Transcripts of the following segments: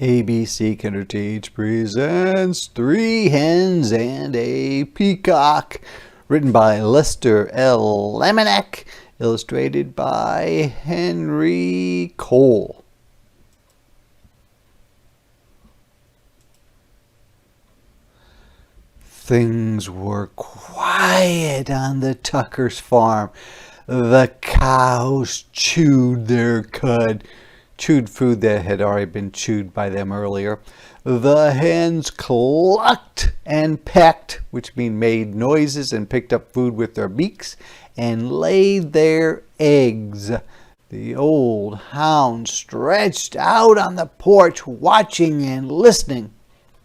ABC Kinder Teach presents Three Hens and a Peacock, written by Lester L. Laminack, illustrated by Henry Cole. Things were quiet on the Tuckers' farm. The cows chewed their cud, chewed food that had already been chewed by them earlier. The hens clucked and pecked, which means made noises and picked up food with their beaks, and laid their eggs. The old hound stretched out on the porch, watching and listening.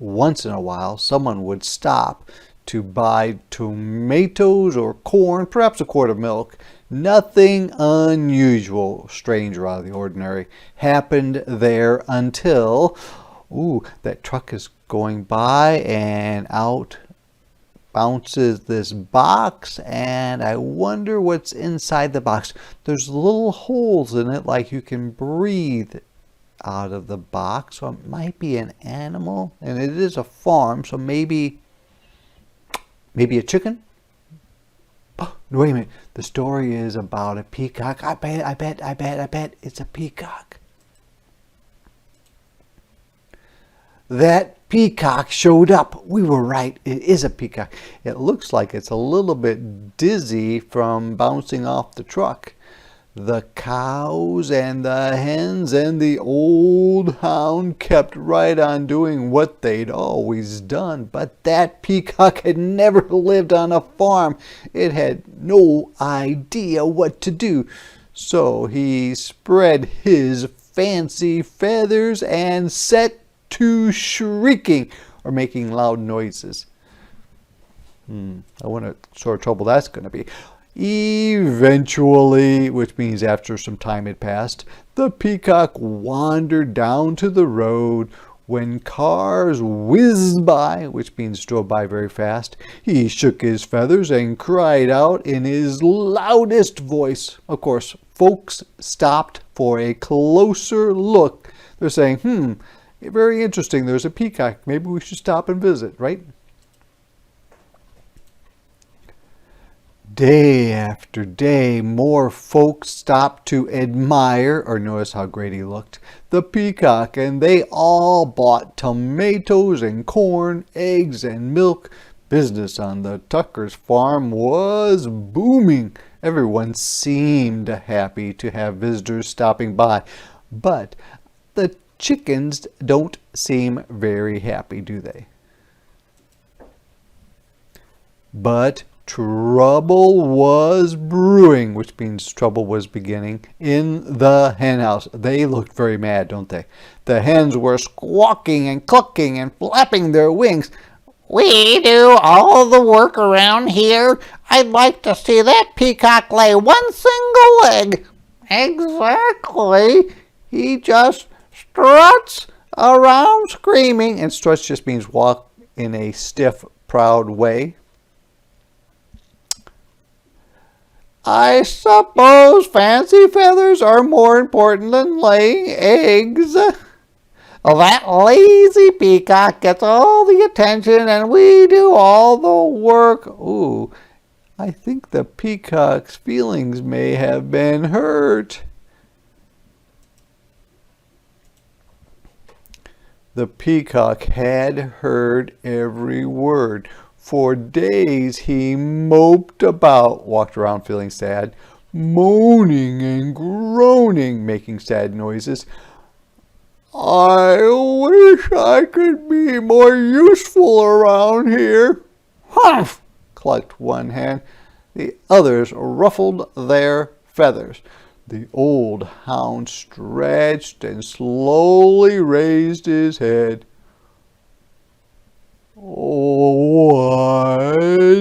Once in a while, someone would stop to buy tomatoes or corn, perhaps a quart of milk. Nothing unusual, strange or out of the ordinary, happened there until, that truck is going by and out bounces this box, and I wonder what's inside the box. There's little holes in it like you can breathe out of the box, so it might be an animal, and it is a farm, so maybe a chicken. Oh, wait a minute, the story is about a peacock. I bet it's a peacock. That peacock showed up. We were right, it is a peacock. It looks like it's a little bit dizzy from bouncing off the truck. The cows and the hens and the old hound kept right on doing what they'd always done. But that peacock had never lived on a farm. It had no idea what to do. So he spread his fancy feathers and set to shrieking or making loud noises. I wonder what sort of trouble that's going to be. Eventually, which means after some time had passed, the peacock wandered down to the road. When cars whizzed by, which means drove by very fast, he shook his feathers and cried out in his loudest voice. Of course, folks stopped for a closer look. They're saying, very interesting, there's a peacock. Maybe we should stop and visit, right? Day after day, more folks stopped to admire, or notice how great he looked, the peacock, and they all bought tomatoes and corn, eggs and milk. Business on the Tuckers' farm was booming. Everyone seemed happy to have visitors stopping by, but the chickens don't seem very happy, do they? But trouble was brewing, which means trouble was beginning, in the hen house. They looked very mad, don't they? The hens were squawking and clucking and flapping their wings. We do all the work around here. I'd like to see that peacock lay one single egg. Exactly. He just struts around screaming, and struts just means walk in a stiff, proud way. I suppose fancy feathers are more important than laying eggs. That lazy peacock gets all the attention and we do all the work. I think the peacock's feelings may have been hurt. The peacock had heard every word. For days he moped about, walked around feeling sad, moaning and groaning, making sad noises. I wish I could be more useful around here. Humph! Clucked one hen. The others ruffled their feathers. The old hound stretched and slowly raised his head. Why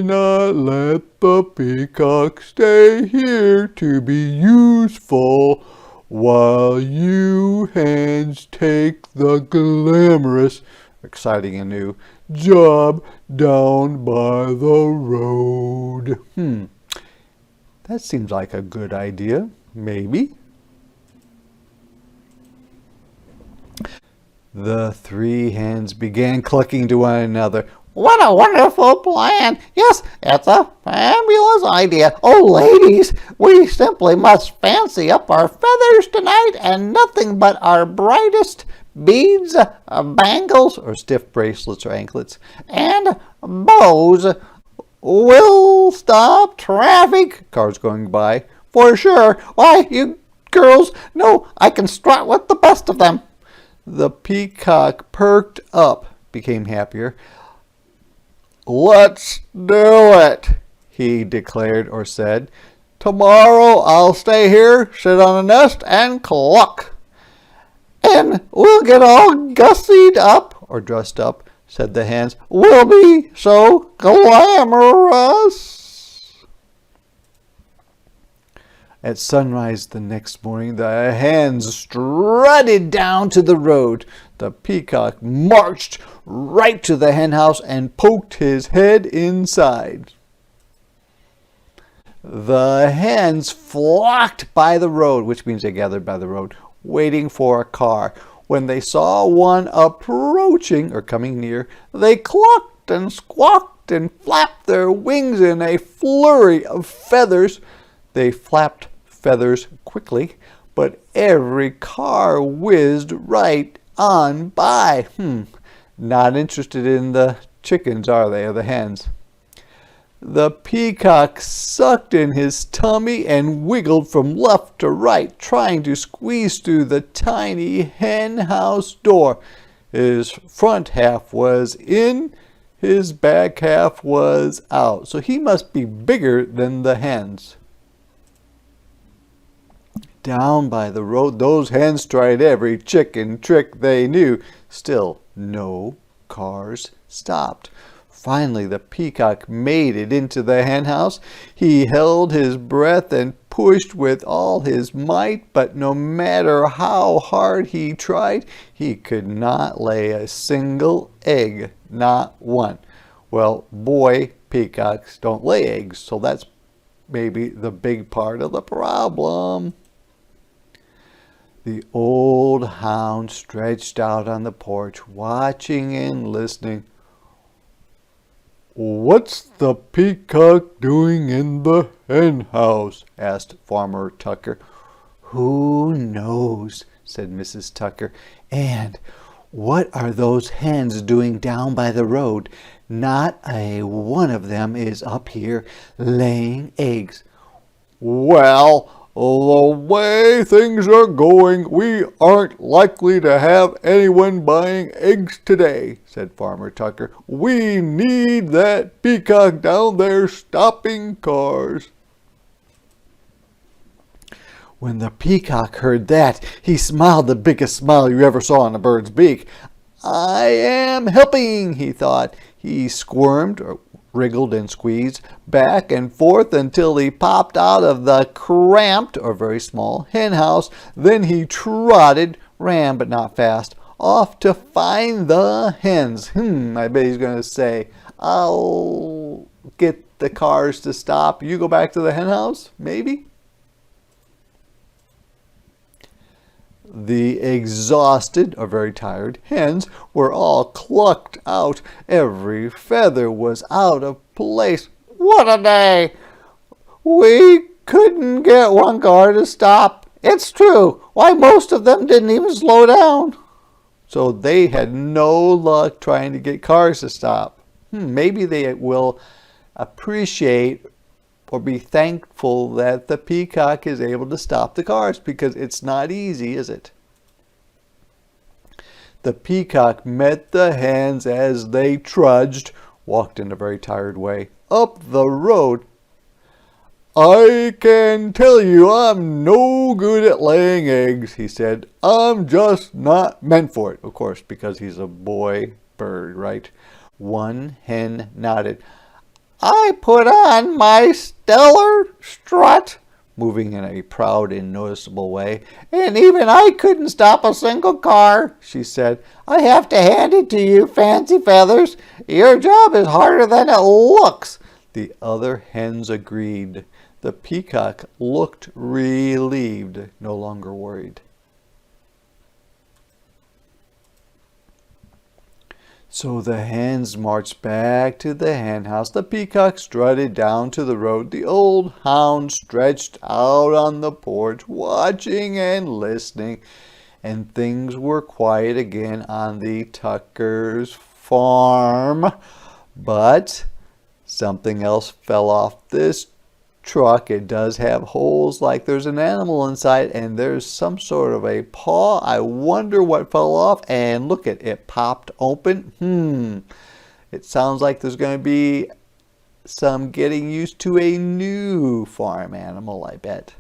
not let the peacock stay here to be useful while you hens take the glamorous, exciting and new, job down by the road? That seems like a good idea, maybe. The three hens began clucking to one another. What a wonderful plan. Yes, it's a fabulous idea. Oh, ladies, we simply must fancy up our feathers tonight, and nothing but our brightest beads, bangles, or stiff bracelets or anklets, and bows will stop traffic. cars going by. For sure. Why, you girls know I can strut with the best of them. The peacock perked up, became happier. Let's do it, he declared or said. Tomorrow I'll stay here, sit on a nest, and cluck. And we'll get all gussied up, or dressed up, said the hens. We'll be so glamorous. At sunrise the next morning, the hens strutted down to the road. The peacock marched right to the hen house and poked his head inside. The hens flocked by the road, which means they gathered by the road, waiting for a car. When they saw one approaching or coming near, they clucked and squawked and flapped their wings in a flurry of feathers. They flapped feathers quickly, but every car whizzed right on by. Not interested in the chickens, are they, or the hens? The peacock sucked in his tummy and wiggled from left to right, trying to squeeze through the tiny hen house door. His front half was in, his back half was out, so he must be bigger than the hens. Down by the road, those hens tried every chicken trick they knew. Still, no cars stopped. Finally, the peacock made it into the hen house. He held his breath and pushed with all his might, but no matter how hard he tried, he could not lay a single egg, not one. Well, boy peacocks don't lay eggs, so that's maybe the big part of the problem. The old hound stretched out on the porch, watching and listening. What's the peacock doing in the hen house? Asked Farmer Tucker. Who knows? Said Mrs. Tucker. And what are those hens doing down by the road? Not a one of them is up here laying eggs. Well, the way things are going, we aren't likely to have anyone buying eggs today, said Farmer Tucker. We need that peacock down there stopping cars. When the peacock heard that, he smiled the biggest smile you ever saw on a bird's beak. I am helping, he thought. He squirmed, or wriggled and squeezed back and forth until he popped out of the cramped or very small hen house. Then he trotted, ran but not fast, off to find the hens. I bet he's going to say, I'll get the cars to stop. You go back to the hen house, maybe? The exhausted, or very tired, hens were all clucked out. Every feather was out of place. What a day! We couldn't get one car to stop. It's true. Why, most of them didn't even slow down. So they had no luck trying to get cars to stop. Maybe they will appreciate or be thankful that the peacock is able to stop the cars, because it's not easy, is it? The peacock met the hens as they trudged, walked in a very tired way, up the road. I can tell you I'm no good at laying eggs, he said. I'm just not meant for it. Of course, because he's a boy bird, right? One hen nodded. I put on my stellar strut, moving in a proud and noticeable way. And even I couldn't stop a single car, she said. I have to hand it to you, Fancy Feathers. Your job is harder than it looks. The other hens agreed. The peacock looked relieved, no longer worried. So the hens marched back to the hen house. The peacock strutted down to the road. The old hound stretched out on the porch, watching and listening. And things were quiet again on the Tucker's farm. But something else fell off this truck. It does have holes like there's an animal inside, and there's some sort of a paw. I wonder what fell off. And look, it popped open. It sounds like there's going to be some getting used to a new farm animal, I bet.